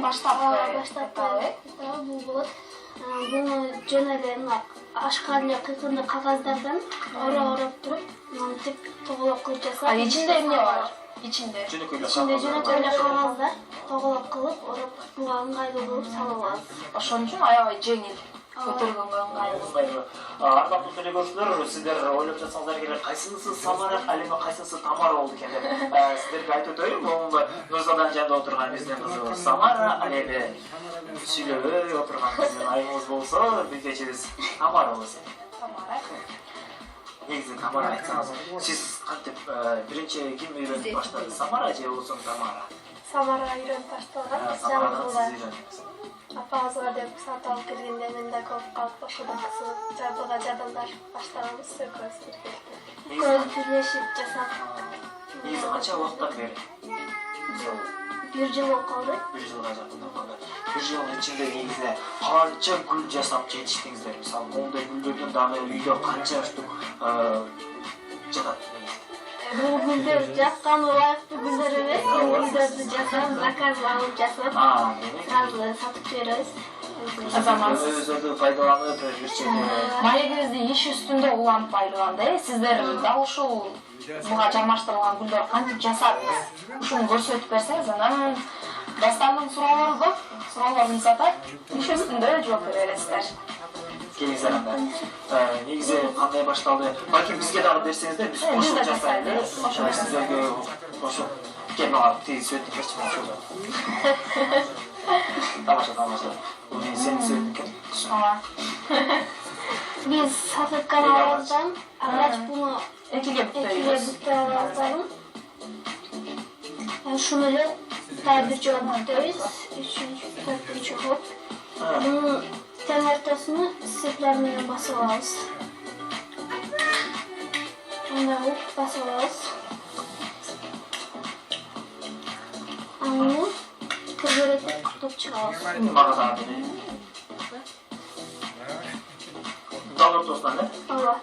баштапкы бул болот. Буну жөн эле ашкар эле кыйкырды кагаздардан ороп туруп, мынтип тоголок кылып жасап. Ичинде эмне бар? Ичинде жөнөкөй эле кагаздар тоголок кылып ороп буга ыңгайлуу кылып салып алабыз. Ошон үчүн аябай жеңил. Көтөргөнгө ыңгайлуу. Ардактуу телекөрүүчүлөр, сиздер ойлоп жатсаңыздар керек, кайсынысы Самара, ал эми кайсынысы Тамара болду экен деп. Сиздерге айтып өтөйүн, бул Нурзадан жанында отурган биздин кызыбыз Самара, ал эми сүйлөбөй отурган биздин айыбыз болсо, бекечибиз Тамара болсо. Тамара. Негизи Тамара айтсаңыз, сиз кантип биринчи ким үйрөнүп баштады? Самара же болсо Тамара? Самара үйрөнүп баштаган. Самарадан Апаңызга деп сатып алып келгенде мен да көп калып ошодон кызыгып жардыга жадалдашып баштаганбыз экөөбүз бирге. Экөөбүз бирлешип жасап. Негизи канча убакыттан бери? 1 жыл болуп калды. 1 жылга жакын болуп калды. 1 жылдын ичинде негизи канча гүл жасап жетиштиңиздер? Мисалы, моундай гүлдөрдөн дагы үйдө канча штук жатат? Бул гүлдөр жаккан ылайыктуу гүлдөр эмес. Гүлдөрдү жасап, заказ алып жасап, сразу сатып жиберебиз. Өзүңүздөрдү пайдаланып, Маегибизди иш үстүндө уланып байлганда, сиздер дал ушул буга жармаштырылган гүлдөр кантип жасадыңыз? Ушуну көрсөтүп берсеңиз, анан дастанын суроолору көп, суроолорун сатат, иш үстүндө жооп бере бересиздер. келиңиздер анда. Негизи кандай башталды? Балким бизге дагы берсеңиздер, биз кошуп жасайбыз. Ошо сиздерге кошуп кел мага тиги сөйт берчи ошол. Тамаша. Бул сенин сөйтүң. Ооба. Биз сатытканабыздан алгач буну экиге бүктөйбүз. Ушуну эле дагы бир жолу бүктөйбүз. 3-4 жолу. Буну тең ортосуну сеплер менен басып алабыз. Мындай кылып басып алабыз. Аны көбөрөтүп куртуп чыгабыз. Мага дагы берейин. Дал ортосунан, Ооба.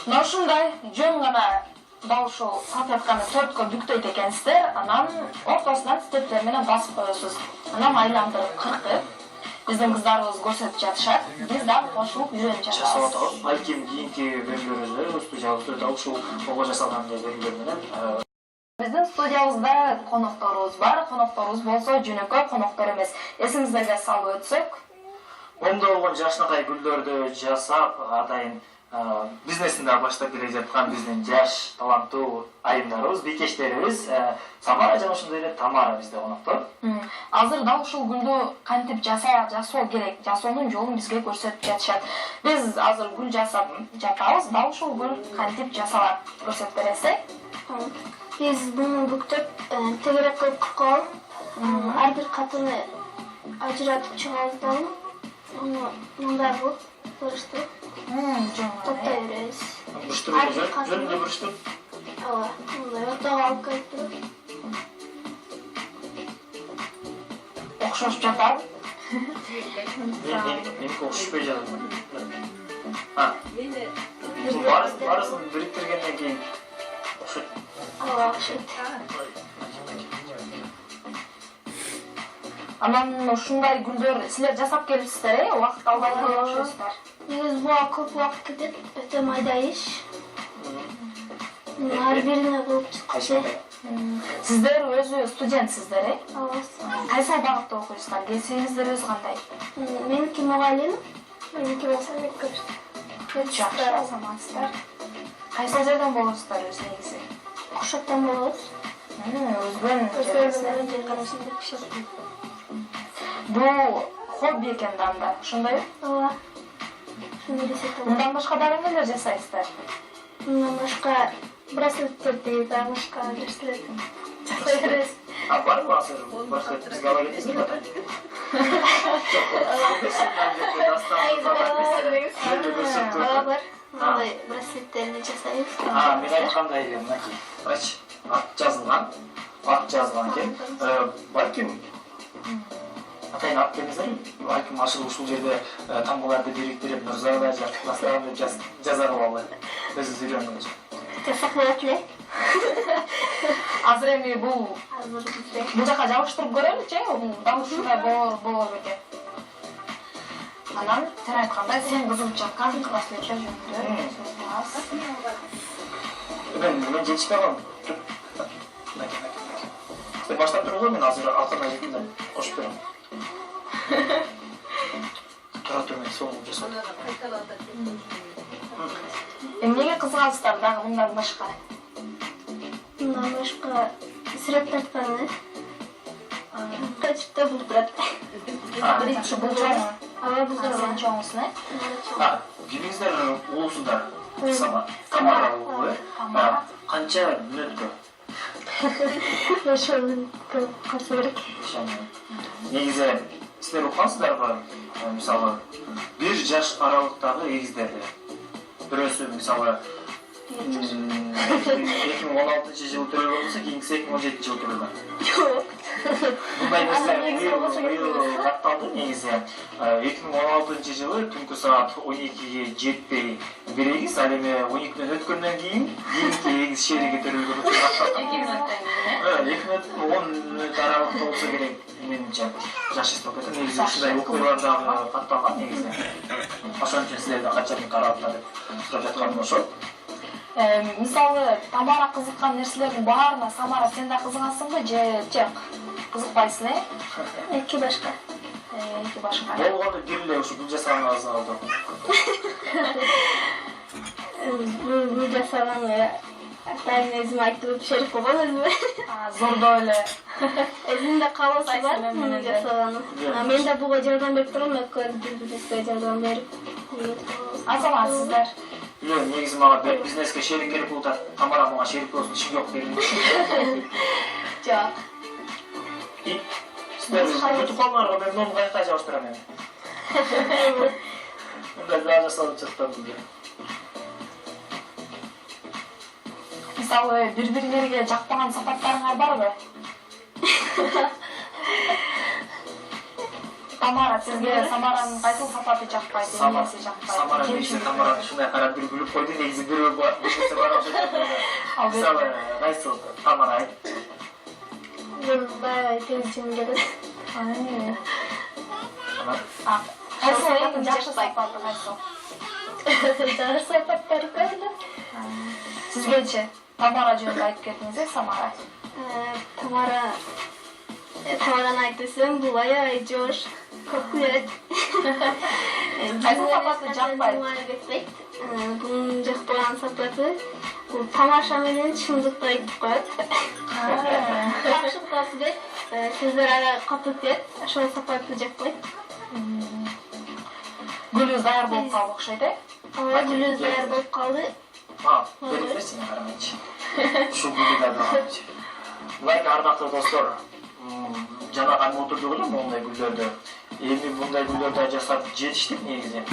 Мына ушундай жөн гана дал ушул салфетканы 4кө бүктөйт экенсиздер, анан ортосунан степлер менен басып коесуз. Анан айландырып кыркып, биздин кыздарыбыз көрсөтүп жатышат. Биз дагы кошулуп үйрөнүп жатабыз. Балким кийинки бөлүмдөрүбүздө студиябызда да ушул кого жасалган бөлүмдөр менен Биздин студиябызда конокторубуз бар. Конокторубуз болсо жөнөкөй коноктор эмес. Эсиңиздерге салып өтсөк, оңдо болгон жашнакай гүлдөрдү жасап, атайын бизнесин да баштап келе жаткан биздин жаш, таланттуу айымдарыбыз, бикечтерибиз Самара жана ошондой эле Тамара бизде коноктор. Азыр дал ушул гүлдү кантип жасоо керек, жасоонун жолун бизге көрсөтүп жатышат. Биз азыр гүл жасап жатабыз, дал ушул гүл кантип жасалат көрсөтүп бересиз? Биз буну бүктөп, тегерек кылып кыркып, ар бир катыны ажыратып чыгабыз дагы. Мындай кылып буруштуруп, топтой беребиз. Жөнүндө буруштуруп. Ооба, мындай ортого алып келип туруп. Окшошуп жатабы? Меники окшошпой жатат. Барысын бириктиргенден кийин окшойт. Ооба, окшойт. Анан ушундай гүлдөр силер жасап келипсиздер, убакыт албай окшойсуздар. Негизи буга көп убакыт кетет, өтө майда иш. Ар бирине кылып чыкты. Сиздер өзү студентсиздер, Ооба. Кайсы багытта окуйсуздар? Кесибиңиздер өзү кандай? Меники мугалим, меники болсо мектеп. Жакшы, азаматсыздар. Кайсы жерден болосуздар өзү негизи? Кушоктон болобуз. Өзгөн жер карашында пишет. Бул хобби экен да, ошондойбу? Ооба. Шуну десек болот. Мындан башка дагы эмнелер жасайсыздар? Мындан башка браслеттерди, башка нерселер жасай беребиз. Барбы азыр браслет бизге ала кетесиз ба? Ооба бар. Мындай браслеттерди жасайбыз. Мен айткандай мынакей, ат жазылган экен. Балким атай атайын алып келіңіздер, балким ашыгып ушул жерде тамгаларды бириктирип Нурзайла же Настаганы жазарып алалы. Өзүңүз үйрөнгөнүз. Жасакылат эле. Азыр эми бул жака жабыштырып көрөлүчү, дал ушундай болор экен. Анан сен айткандай сен кызылып жаткан класслече жөнүндө Мен жетишпей калдым. Сен баштап туруңузбу, мен азыр артына жетим да кошуп берем. Тура тур, мен соңун жасап. Эмнеге кызыгасыздар дагы мындан башка? Мындан башка сүрөт тартканы. Качып да булуп турат. Биринчи бул чоң. Ага, бул Сен чоңсуң, Бириңиздер улусуңдар. Тамара улу. Канча мүнөткө? Ошонун катышы керек. Негизи силер уккансыздарбы? Мисалы 1 жаш аралыктагы эгиздерди. Бирөөсү мисалы 2016-жылы төрөлгөн болсо, кийинкиси 2017-жылы төрөлгөн. Жок. Мындай нерсе катталды негизи. 2016-жылы түнкү саат 12-ге жетпей бир эгиз, ал эми 12-дөн өткөндөн кийин кийинки эгиз шериги төрөлгөн учур катталды. 2 мүнөт 10 мүнөт аралыкта болсо керек, менимче. Жаш эстеп кетем, негизи ушундай окуялар дагы катталган негизи. Ошон үчүн силерден канчалык каралыкта деп сурап жатканым ошол. Мисалы, Тамара кызыккан нерселердин баарына Самара сен да кызыгасыңбы же жок? Кызыкпайсың, Эки башка. Эки башка. Болгону бир эле ушу бул жасаганыңыз алды. Бул жасаганы атайын өзүм айтып шериф болгон өзүм. Зордоо эле. Өзүмдө кабасы бар муну жасаганы. Мен да буга жардам берип турам, экөөбүзгө жардам берип. Азаматсыздар. Негизи мага бизнеске шерик керек болуп атат. Тамара мага шерик болсун, иши жок дедим. Жок. Силер бүтүп калмаңарга, мен муну кайта жабыштырам эми. Мындай дагы жасалып жатат бизде. Мисалы, бири-бириңерге жакпаган сапаттарыңар барбы? Тамара, сизге Самаранын кайсы сапаты жакпайт, эмнеси жакпайт? Самара негизи Тамара ушундай карап бир күлүп койду, негизи бирөө бирөөсү бар окшойт. Мисалы, кайсы Тамара айт. Мен баягы теңчим келет. Кайсы эң жакшы сапаты кайсы? Жакшы сапаттар көп. Сизгечи Тамара жөнүндө айтып кетиңиз, Самара. Тамараны айтсам, бул аябай жош, көп күлөт. Кайсы сапаты жакпайт? Бунун жакпаган сапаты бул тамаша менен чындыкты айтып коет. Жакшы кыласыз дейт, сөздөр аябай катуу тиет, ошол сапаты жакпайт. Гүлүз даяр болуп калды окшойт, Ооба, гүлүз даяр болуп калды. Берипсиң карамайчы. Ушул гүлдү да карамайчы. Лайк ардактуу достор, жана кайма отурдук эле мондай гүлдөрдү. Эми мындай гүлдөрдү жасап жетиштик негизи.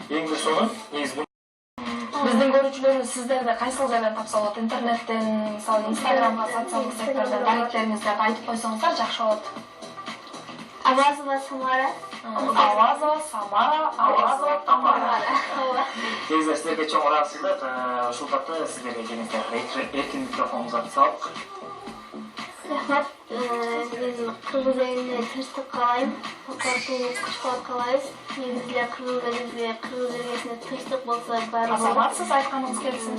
Эң бир сонун негизи биздин көрүүчүлөрүбүз сиздерди кайсыл жерден тапса болот? Интернеттен, мисалы, Инстаграмга, социалдык сеттерден даректериңиздерди айтып койсоңуздар жакшы болот. Авазова Самара. Авазова Самара, Авазова Тамара. Негизи силерге чоң ыраазычылык, ушул тапта сиздерге келиңиздер. Эркин микрофонуңузду салып. Рахмат. Мен кыргыз элине тынчтык каалайм. Сапаттуу кышкылап каалайбыз. Негизи кыргыз элине тынчтык болсо баары болот. Азаматсыз айтканыңыз келсин.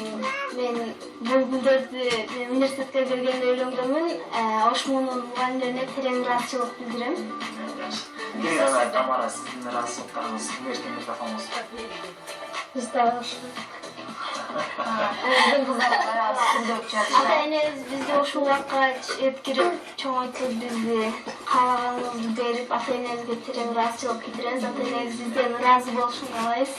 Мен бул гүлдөрдү университетке келгенде үйлөнгөнмүн. Ошмунун мугалимдерине терең ыраазычылык билдирем. Тамара, сиздин ыраазычылыктарыңыз, эркин микрофонуңуз. Биз да ошол. Биздин кыздарга сүрдөп жатышат. Ата-энебиз бизди ушул убакка эткирип, чоңойтуп бизди каалаганыбызды берип, ата-энебизге терең ыраазычылык билдиребиз. Ата-энебиз бизден ыраазы болушун каалайбыз.